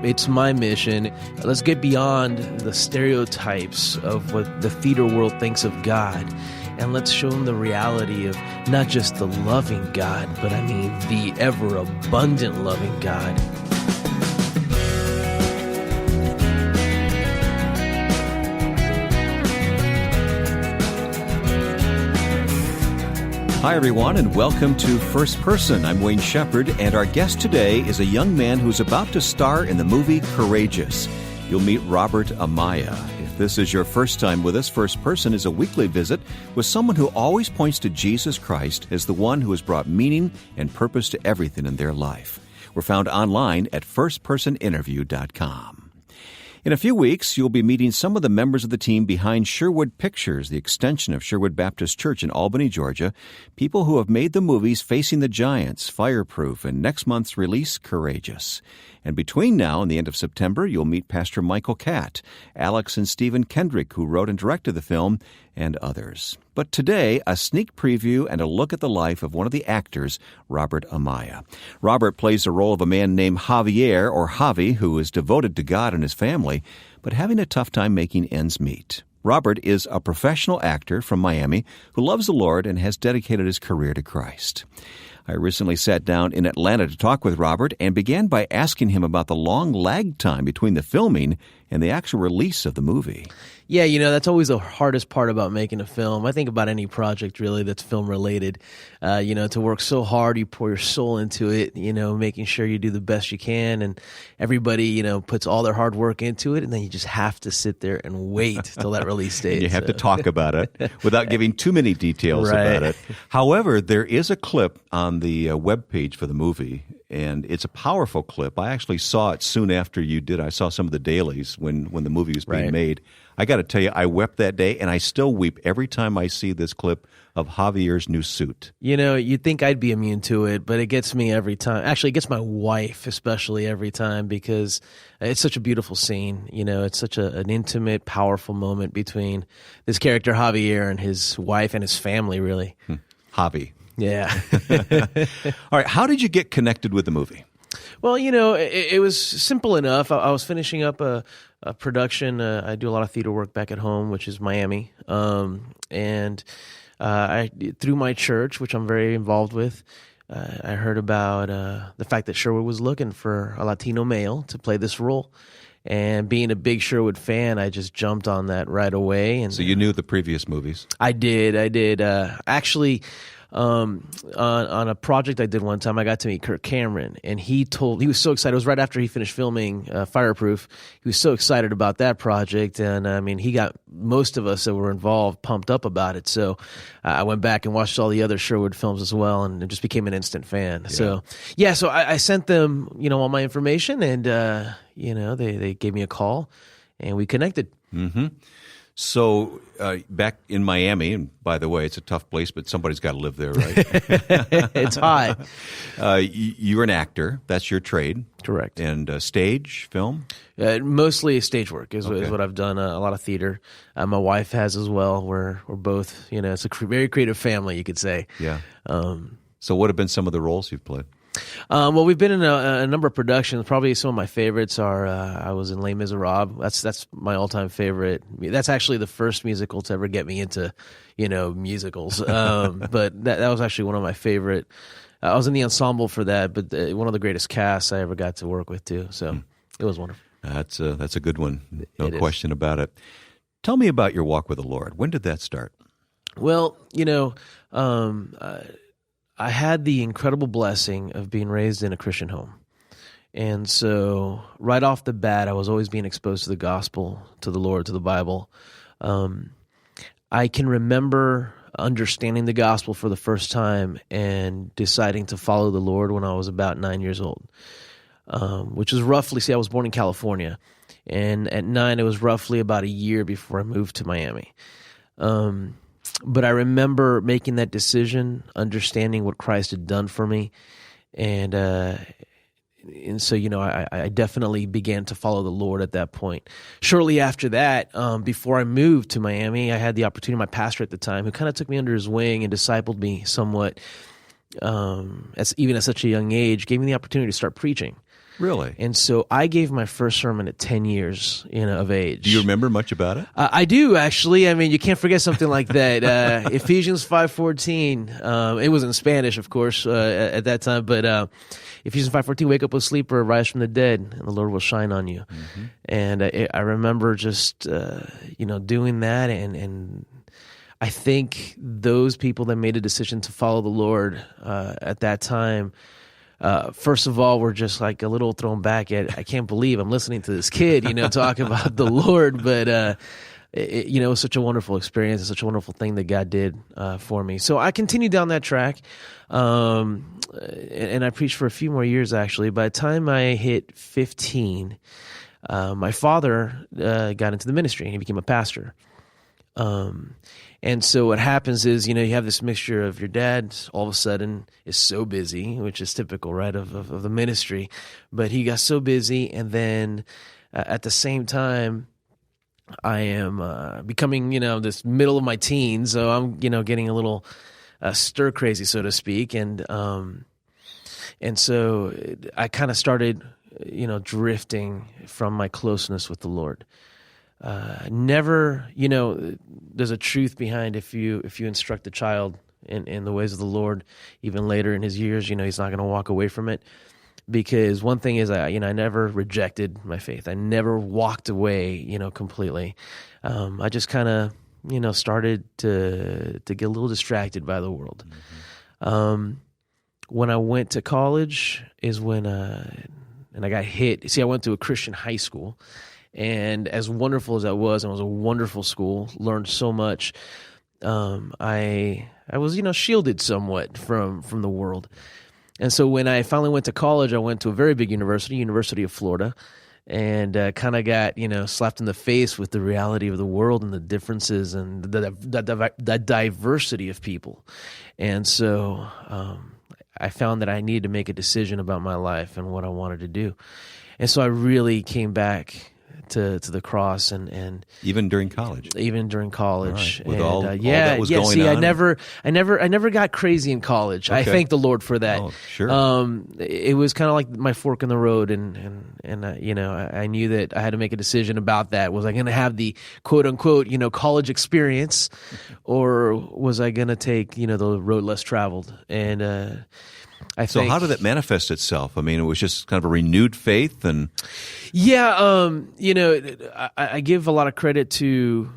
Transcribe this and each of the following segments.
it's my mission. Let's get beyond the stereotypes of what the theater world thinks of God, and let's show them the reality of not just the loving God, but I mean the ever-abundant loving God. Hi, everyone, and welcome to First Person. I'm Wayne Shepherd, and our guest today is a young man who's about to star in the movie Courageous. You'll meet Robert Amaya. If this is your first time with us, First Person is a weekly visit with someone who always points to Jesus Christ as the one who has brought meaning and purpose to everything in their life. We're found online at firstpersoninterview.com. In a few weeks, you'll be meeting some of the members of the team behind Sherwood Pictures, the extension of Sherwood Baptist Church in Albany, Georgia, people who have made the movies Facing the Giants, Fireproof, and next month's release, Courageous. And between now and the end of September, you'll meet Pastor Michael Catt, Alex and Stephen Kendrick, who wrote and directed the film, and others. But today, a sneak preview and a look at the life of one of the actors, Robert Amaya. Robert plays the role of a man named Javier, or Javi, who is devoted to God and his family, but having a tough time making ends meet. Robert is a professional actor from Miami who loves the Lord and has dedicated his career to Christ. I recently sat down in Atlanta to talk with Robert and began by asking him about the long lag time between the filming and the actual release of the movie. Yeah, that's always the hardest part about making a film. I think about any project, really, that's film-related. To work so hard, you pour your soul into it, making sure you do the best you can, and everybody, puts all their hard work into it, and then you just have to sit there and wait till that release date. And you have to talk about it without giving too many details about it. However, there is a clip on the webpage for the movie, and it's a powerful clip. I actually saw it soon after you did. I saw some of the dailies when the movie was being made. I got to tell you, I wept that day, and I still weep every time I see this clip of Javier's new suit. You'd think I'd be immune to it, but it gets me every time. Actually, it gets my wife especially every time because it's such a beautiful scene. It's such an intimate, powerful moment between this character Javier and his wife and his family, really. Javi. Yeah. All right, how did you get connected with the movie? Well, it was simple enough. I was finishing up a production. I do a lot of theater work back at home, which is Miami. And through my church, which I'm very involved with, I heard about the fact that Sherwood was looking for a Latino male to play this role. And being a big Sherwood fan, I just jumped on that right away. And so you knew the previous movies? I did. Actually, on a project I did one time, I got to meet Kirk Cameron, and he was so excited. It was right after he finished filming Fireproof. He was so excited about that project, and he got most of us that were involved pumped up about it. So I went back and watched all the other Sherwood films as well, and just became an instant fan. Yeah. So I sent them, all my information, and they gave me a call, and we connected. Mm-hmm. So back in Miami, and by the way, it's a tough place, but somebody's got to live there, right? It's high. You're an actor. That's your trade. Correct. And stage, film? Mostly stage work is what I've done. A lot of theater. My wife has as well. We're both, it's a very creative family, you could say. Yeah. So what have been some of the roles you've played? Well, we've been in a number of productions. Probably some of my favorites are I was in Les Miserables. That's my all-time favorite. That's actually the first musical to ever get me into, musicals. But that was actually one of my favorite. I was in the ensemble for that, but one of the greatest casts I ever got to work with too. So it was wonderful. That's a good one. No question about it. Tell me about your walk with the Lord. When did that start? Well, I had the incredible blessing of being raised in a Christian home. And so right off the bat, I was always being exposed to the gospel, to the Lord, to the Bible. I can remember understanding the gospel for the first time and deciding to follow the Lord when I was about 9 years old, which was roughly, I was born in California. And at 9, it was roughly about a year before I moved to Miami. But I remember making that decision, understanding what Christ had done for me, and so I definitely began to follow the Lord at that point. Shortly after that, before I moved to Miami, I had the opportunity. My pastor at the time, who kind of took me under his wing and discipled me somewhat, even at such a young age, gave me the opportunity to start preaching. Really? And so I gave my first sermon at 10 years of age. Do you remember much about it? I do, actually. I mean, you can't forget something like that. Ephesians 5:14. It was in Spanish, of course, at that time, but Ephesians 5:14, wake up, O sleeper, rise from the dead, and the Lord will shine on you. Mm-hmm. And I remember just, doing that, and I think those people that made a decision to follow the Lord at that time, first of all, were just like a little thrown back at, I can't believe I'm listening to this kid, talk about the Lord. But, it was such a wonderful experience and such a wonderful thing that God did for me. So I continued down that track, and I preached for a few more years, actually. By the time I hit 15, my father got into the ministry, and he became a pastor. And so what happens is, you have this mixture of your dad all of a sudden is so busy, which is typical, right, of the ministry. But he got so busy, and then at the same time, I am becoming, this middle of my teens, so I'm, getting a little stir crazy, so to speak, and so I kind of started, drifting from my closeness with the Lord. Never, there's a truth behind if you instruct a child in the ways of the Lord, even later in his years, he's not going to walk away from it. Because one thing is, I never rejected my faith. I never walked away, completely. I just kind of, started to get a little distracted by the world. Mm-hmm. When I went to college is when, and I got hit. See, I went to a Christian high school. And as wonderful as that was, and it was a wonderful school, learned so much, I was, shielded somewhat from the world. And so when I finally went to college, I went to a very big university, University of Florida, and kind of got, slapped in the face with the reality of the world and the differences and the diversity of people. And so I found that I needed to make a decision about my life and what I wanted to do. And so I really came back to the cross, and even during college. Right. With all that was going see, on. I never got crazy in college. Okay. I thank the Lord for that. Oh, sure. It was kind of like my fork in the road, and I knew that I had to make a decision about that. Was I going to have the quote unquote college experience, or was I going to take the road less traveled? And so how did that manifest itself? I mean, it was just kind of a renewed faith, and I give a lot of credit to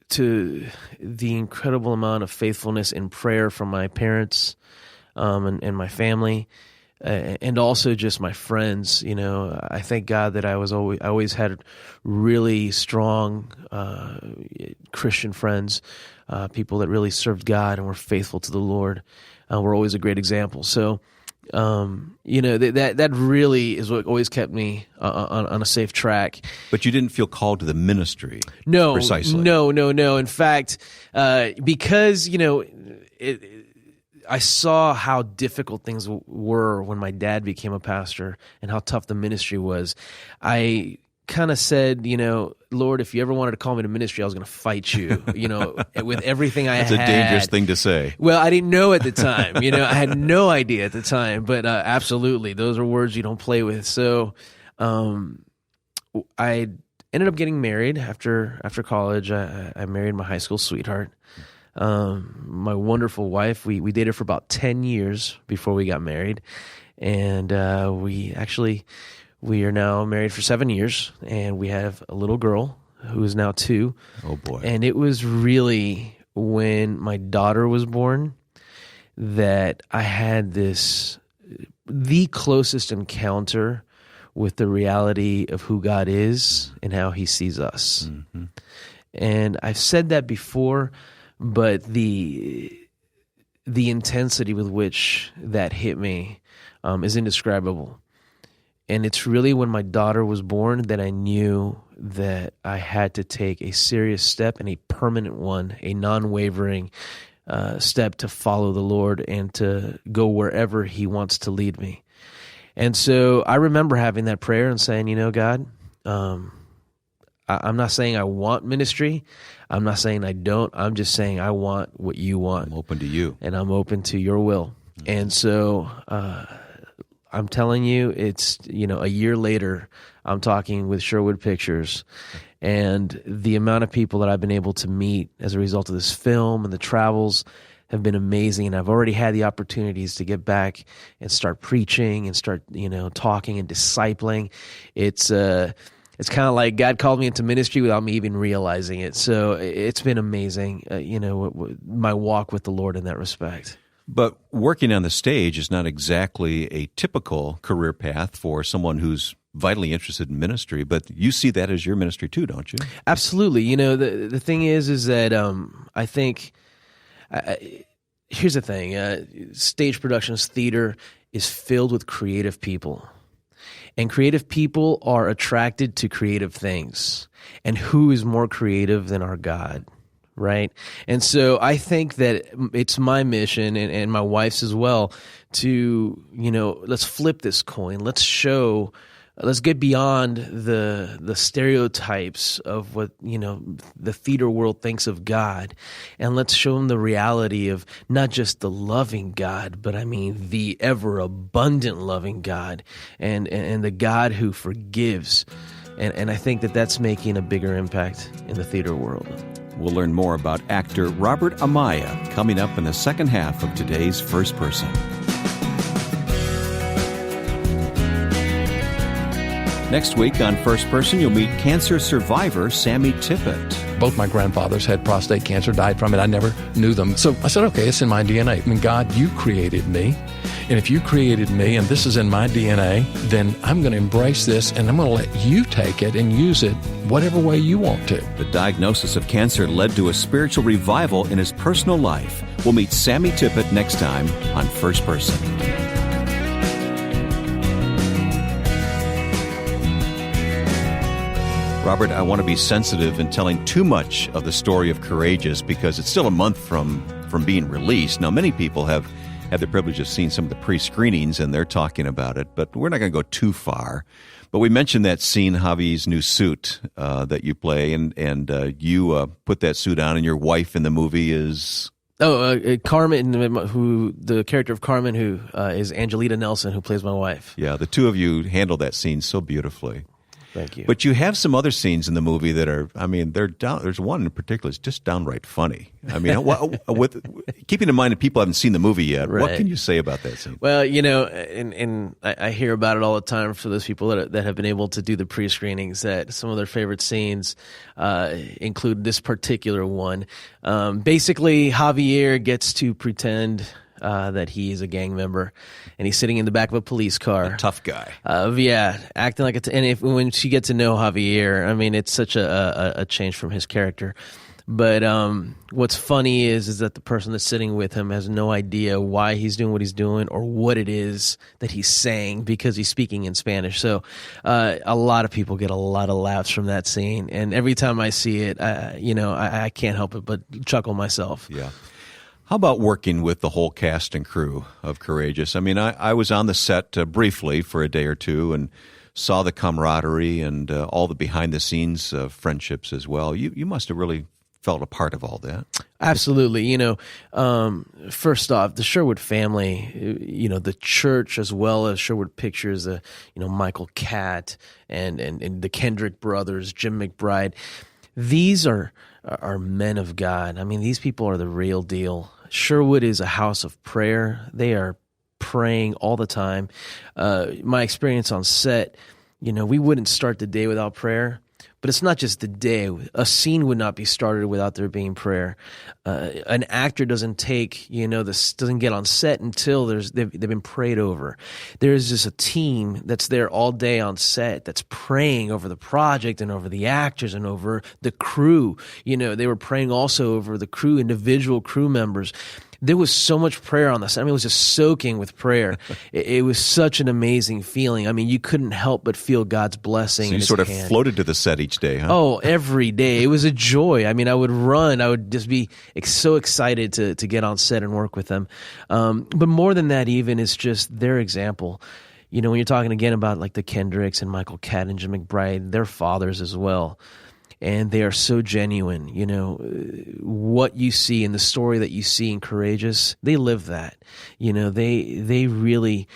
the incredible amount of faithfulness in prayer from my parents and my family, and also just my friends. I thank God that I always had really strong Christian friends, people that really served God and were faithful to the Lord. Were always a great example. So, that really is what always kept me on a safe track. But you didn't feel called to the ministry. No, precisely. No. In fact, because I saw how difficult things were when my dad became a pastor and how tough the ministry was. I kind of said, Lord, if you ever wanted to call me to ministry, I was going to fight you, with everything I had. That's a dangerous thing to say. Well, I didn't know at the time, I had no idea at the time, but absolutely, those are words you don't play with. So I ended up getting married after college. I married my high school sweetheart, my wonderful wife. We dated for about 10 years before we got married, and we are now married for 7 years, and we have a little girl who is now 2. Oh, boy. And it was really when my daughter was born that I had the closest encounter with the reality of who God is and how he sees us. Mm-hmm. And I've said that before, but the intensity with which that hit me is indescribable. And it's really when my daughter was born that I knew that I had to take a serious step and a permanent one, a non-wavering step to follow the Lord and to go wherever he wants to lead me. And so I remember having that prayer and saying, God, I'm not saying I want ministry. I'm not saying I don't. I'm just saying I want what you want. I'm open to you. And I'm open to your will. Mm-hmm. And so I'm telling you, it's, a year later, I'm talking with Sherwood Pictures, and the amount of people that I've been able to meet as a result of this film and the travels have been amazing. And I've already had the opportunities to get back and start preaching and start, talking and discipling. It's kind of like God called me into ministry without me even realizing it. So it's been amazing, my walk with the Lord in that respect. But working on the stage is not exactly a typical career path for someone who's vitally interested in ministry, but you see that as your ministry too, don't you? Absolutely. The thing is that I think, here's the thing, stage productions, theater is filled with creative people. And creative people are attracted to creative things. And who is more creative than our God? Right? And so I think that it's my mission and my wife's as well to, let's flip this coin. Let's get beyond the stereotypes of what, the theater world thinks of God. And let's show them the reality of not just the loving God, but the ever abundant loving God and the God who forgives. And I think that that's making a bigger impact in the theater world. We'll learn more about actor Robert Amaya coming up in the second half of today's First Person. Next week on First Person, you'll meet cancer survivor Sammy Tippett. Both my grandfathers had prostate cancer, died from it. I never knew them. So I said, okay, it's in my DNA. God, you created me. And if you created me and this is in my DNA, then I'm going to embrace this and I'm going to let you take it and use it whatever way you want to. The diagnosis of cancer led to a spiritual revival in his personal life. We'll meet Sammy Tippett next time on First Person. Robert, I want to be sensitive in telling too much of the story of Courageous because it's still a month from being released. Now, many people have had the privilege of seeing some of the pre-screenings, and they're talking about it, but we're not going to go too far. But we mentioned that scene, Javi's new suit that you play, and you put that suit on, and your wife in the movie is... Carmen, the character of Carmen, who is Angelita Nelson, who plays my wife. Yeah, the two of you handle that scene so beautifully. Thank you. But you have some other scenes in the movie that are, there's one in particular that's just downright funny. With keeping in mind that people haven't seen the movie yet, right. What can you say about that scene? Well, and I hear about it all the time for those people that have been able to do the pre-screenings, that some of their favorite scenes include this particular one. Basically, Javier gets to pretend that he's a gang member, and he's sitting in the back of a police car. A tough guy. Acting like when she gets to know Javier, it's such a change from his character. But what's funny is that the person that's sitting with him has no idea why he's doing what he's doing or what it is that he's saying because he's speaking in Spanish. So a lot of people get a lot of laughs from that scene, and every time I see it, I can't help it but chuckle myself. Yeah. How about working with the whole cast and crew of Courageous? I was on the set briefly for a day or two and saw the camaraderie and all the behind-the-scenes friendships as well. You must have really felt a part of all that. Absolutely. First off, the Sherwood family, the church as well as Sherwood Pictures, Michael Catt and the Kendrick brothers, Jim McBride, these are men of God. These people are the real deal. Sherwood is a house of prayer. They are praying all the time. My experience on set, we wouldn't start the day without prayer. But it's not just the day. A scene would not be started without there being prayer. An actor doesn't doesn't get on set until they've been prayed over. There's just a team that's there all day on set that's praying over the project and over the actors and over the crew. They were praying also over the crew, individual crew members. There was so much prayer on the set. It was just soaking with prayer. It was such an amazing feeling. You couldn't help but feel God's blessing. So you sort of floated to the set each day, huh? Oh, every day. It was a joy. I would run. I would just be so excited to get on set and work with them. But more than that even is just their example. When you're talking again about like the Kendricks and Michael Catt and Jim McBride, they're fathers as well. And they are so genuine. What you see in the story that you see in Courageous, they live that. They really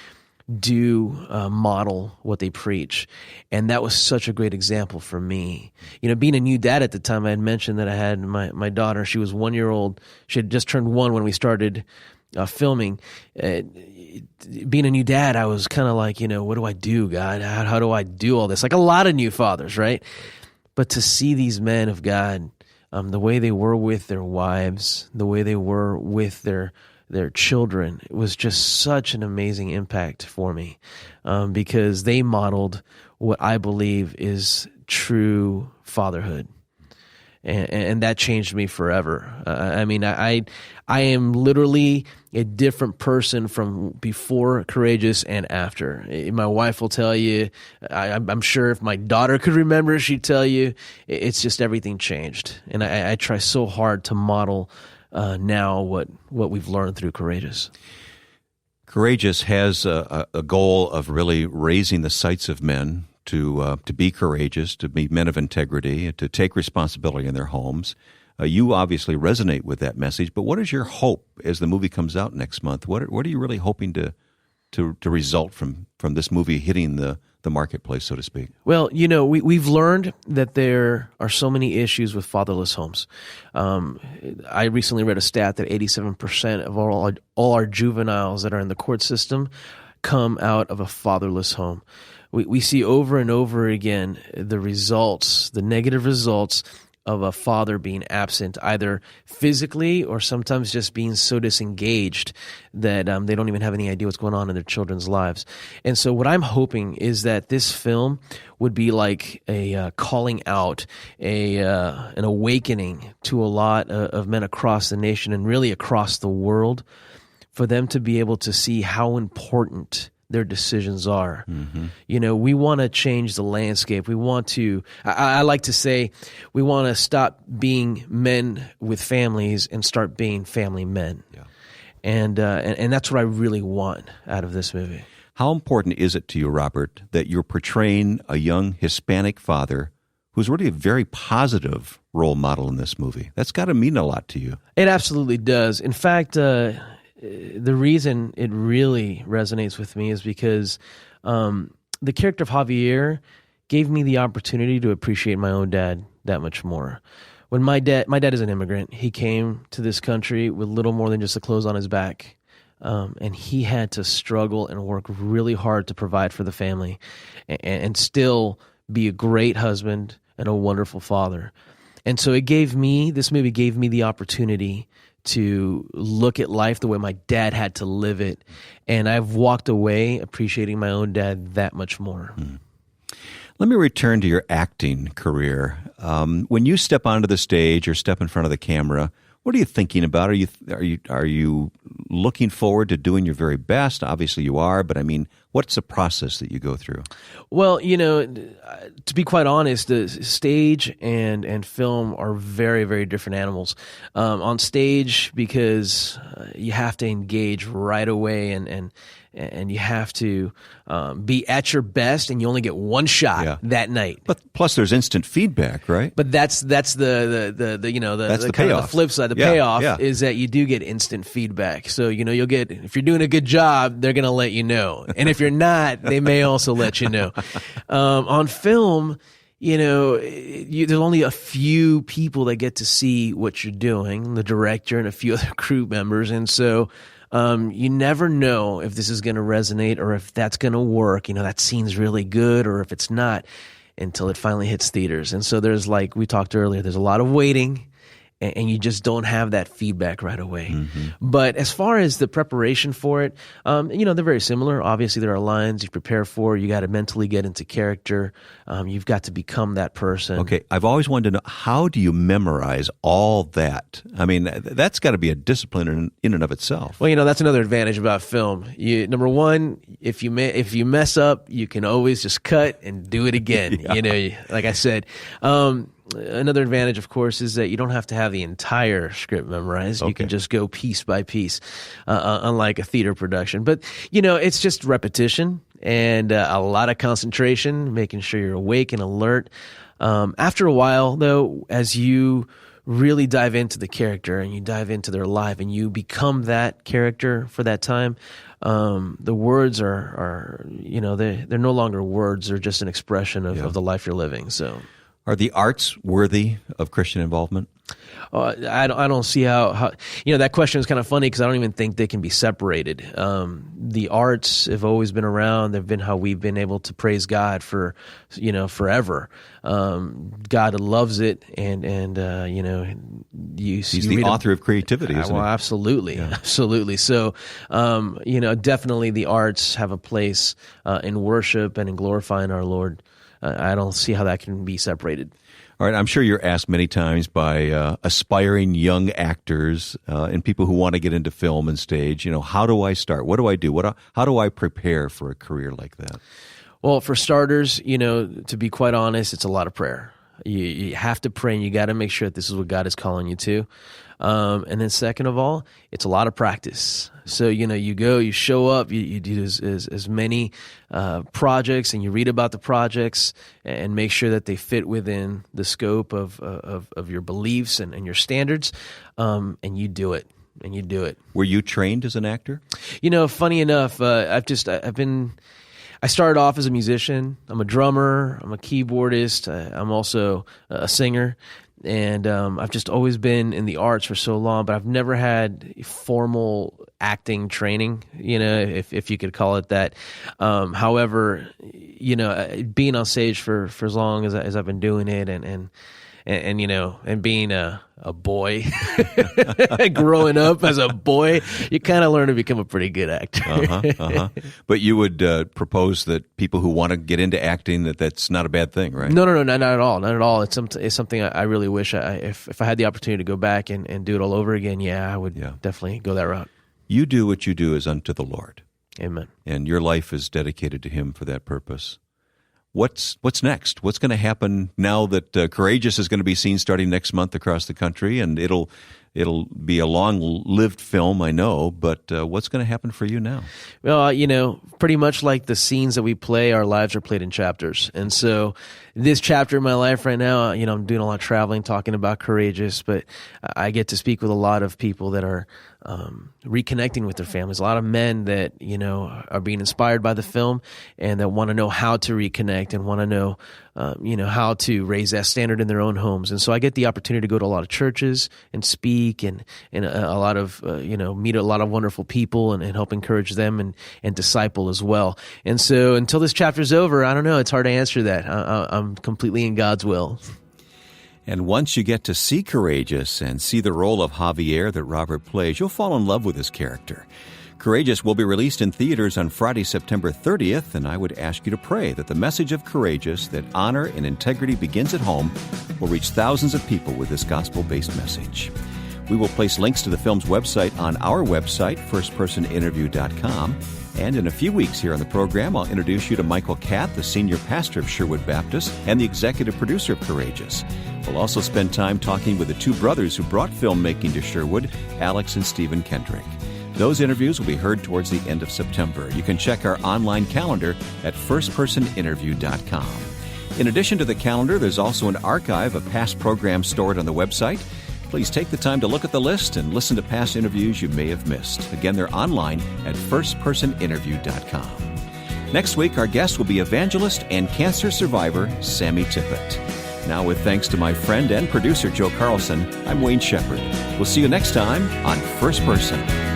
do model what they preach. And that was such a great example for me. Being a new dad at the time, I had mentioned that I had my daughter. She was 1 year old. She had just turned 1 when we started filming. Being a new dad, I was kind of like, what do I do, God? How do I do all this? Like a lot of new fathers, right? But to see these men of God, the way they were with their wives, the way they were with their children, it was just such an amazing impact for me, because they modeled what I believe is true fatherhood. And that changed me forever. I am literally a different person from before Courageous and after. My wife will tell you. I'm sure if my daughter could remember, she'd tell you. It's just everything changed. And I try so hard to model now what we've learned through Courageous. Courageous has a goal of really raising the sights of men to be courageous, to be men of integrity, to take responsibility in their homes. You obviously resonate with that message, but what is your hope as the movie comes out next month? What are you really hoping to result from this movie hitting the marketplace, so to speak? Well, we've learned that there are so many issues with fatherless homes. I recently read a stat that 87% of all our juveniles that are in the court system come out of a fatherless home. We see over and over again the negative results of a father being absent, either physically or sometimes just being so disengaged that they don't even have any idea what's going on in their children's lives. And so what I'm hoping is that this film would be like a calling out, an awakening to a lot of men across the nation and really across the world, for them to be able to see how important their decisions are. Mm-hmm. We want to change the landscape. We want to, I like to say, we want to stop being men with families and start being family men. Yeah. And that's what I really want out of this movie. How important is it to you, Robert, that you're portraying a young Hispanic father who's really a very positive role model in this movie? That's got to mean a lot to you. It absolutely does. In fact, the reason it really resonates with me is because the character of Javier gave me the opportunity to appreciate my own dad that much more. When my dad is an immigrant. He came to this country with little more than just the clothes on his back. And he had to struggle and work really hard to provide for the family and still be a great husband and a wonderful father. And so this movie gave me the opportunity to look at life the way my dad had to live it. And I've walked away appreciating my own dad that much more. Let me return to your acting career. When you step onto the stage or step in front of the camera, what are you thinking about? Are you looking forward to doing your very best? Obviously you are, but I mean, what's the process that you go through? Well, to be quite honest, the stage and film are very, very different animals. On stage, because you have to engage right away and you have to be at your best, and you only get one shot that night. But plus, there's instant feedback, right? But that's the that's the payoff. The flip side. The payoff is that you do get instant feedback. So you'll get, if you're doing a good job, they're going to let you know, and if you're not, they may also let you know. On film, there's only a few people that get to see what you're doing, the director and a few other crew members, and so. You never know if this is going to resonate or if that's going to work. That scene's really good, or if it's not, until it finally hits theaters. And so there's, like we talked earlier, there's a lot of waiting, and you just don't have that feedback right away. Mm-hmm. But as far as the preparation for it, they're very similar. Obviously, there are lines you prepare for. You got to mentally get into character. You've got to become that person. Okay, I've always wanted to know, how do you memorize all that? I mean, that's got to be a discipline in and of itself. Well, that's another advantage about film. Number one, if you mess up, you can always just cut and do it again. Yeah. Like I said. Another advantage, of course, is that you don't have to have the entire script memorized. Okay. You can just go piece by piece, unlike a theater production. But, it's just repetition and a lot of concentration, making sure you're awake and alert. After a while, though, as you really dive into the character and you dive into their life and you become that character for that time, the words are they're no longer words. They're just an expression of the life you're living. So, are the arts worthy of Christian involvement? I don't see how that question is kind of funny because I don't even think they can be separated. The arts have always been around. They've been how we've been able to praise God for forever. God loves it, and He's the author of creativity, isn't he? Well, absolutely, absolutely. So, definitely the arts have a place in worship and in glorifying our Lord. I don't see how that can be separated. All right, I'm sure you're asked many times by aspiring young actors and people who want to get into film and stage, how do I start? What do I do? How do I prepare for a career like that? Well, for starters, to be quite honest, it's a lot of prayer. You have to pray, and you got to make sure that this is what God is calling you to. And then second of all, it's a lot of practice. So, you go, you show up, you do as many projects, and you read about the projects and make sure that they fit within the scope of your beliefs and your standards, and you do it. And you do it. Were you trained as an actor? Funny enough, I started off as a musician. I'm a drummer. I'm a keyboardist. I'm also a singer. And I've just always been in the arts for so long, but I've never had formal acting training, if you could call it that. However, being on stage for as long as I've been doing it and being a boy, growing up as a boy, you kind of learn to become a pretty good actor. But you would propose that people who want to get into acting, that's not a bad thing, right? No, not at all. Not at all. It's something I really wish if I had the opportunity to go back and do it all over again, I would definitely go that route. You do what you do as unto the Lord. Amen. And your life is dedicated to Him for that purpose. What's next? What's going to happen now that Courageous is going to be seen starting next month across the country, and it'll be a long-lived film, I know, but what's going to happen for you now? Well, pretty much like the scenes that we play, our lives are played in chapters. And so this chapter in my life right now, I'm doing a lot of traveling, talking about Courageous, but I get to speak with a lot of people that are reconnecting with their families, a lot of men that, are being inspired by the film and that want to know how to reconnect and want to know, how to raise that standard in their own homes. And so I get the opportunity to go to a lot of churches and speak and a lot of, meet a lot of wonderful people and help encourage them and disciple as well. And so until this chapter's over, I don't know, it's hard to answer that. I'm completely in God's will. And once you get to see Courageous and see the role of Javier that Robert plays, you'll fall in love with his character. Courageous will be released in theaters on Friday, September 30th, and I would ask you to pray that the message of Courageous, that honor and integrity begins at home, will reach thousands of people with this gospel-based message. We will place links to the film's website on our website, firstpersoninterview.com. And in a few weeks here on the program, I'll introduce you to Michael Catt, the senior pastor of Sherwood Baptist and the executive producer of Courageous. We'll also spend time talking with the two brothers who brought filmmaking to Sherwood, Alex and Stephen Kendrick. Those interviews will be heard towards the end of September. You can check our online calendar at firstpersoninterview.com. In addition to the calendar, there's also an archive of past programs stored on the website. Please take the time to look at the list and listen to past interviews you may have missed. Again, they're online at firstpersoninterview.com. Next week, our guest will be evangelist and cancer survivor Sammy Tippett. Now, with thanks to my friend and producer Joe Carlson, I'm Wayne Shepherd. We'll see you next time on First Person.